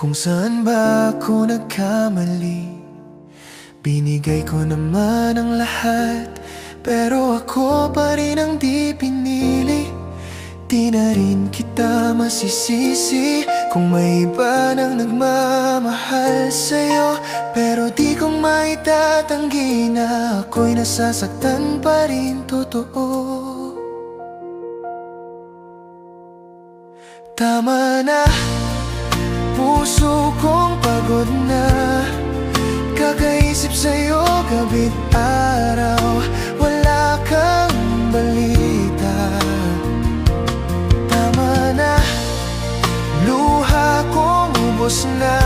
Kung saan ba ako nagkamali? Binigay ko naman ang lahat, pero ako pa rin ang di pinili. Di na rin kita masisisi kung may iba nang nagmamahal sa'yo. Pero di kong maitatanggi na ako'y nasasaktan pa rin, totoo. Tama na, puso kong pagod na kakaisip sa'yo gabi't araw. Wala kang balita. Tama na, luha kong ubos na.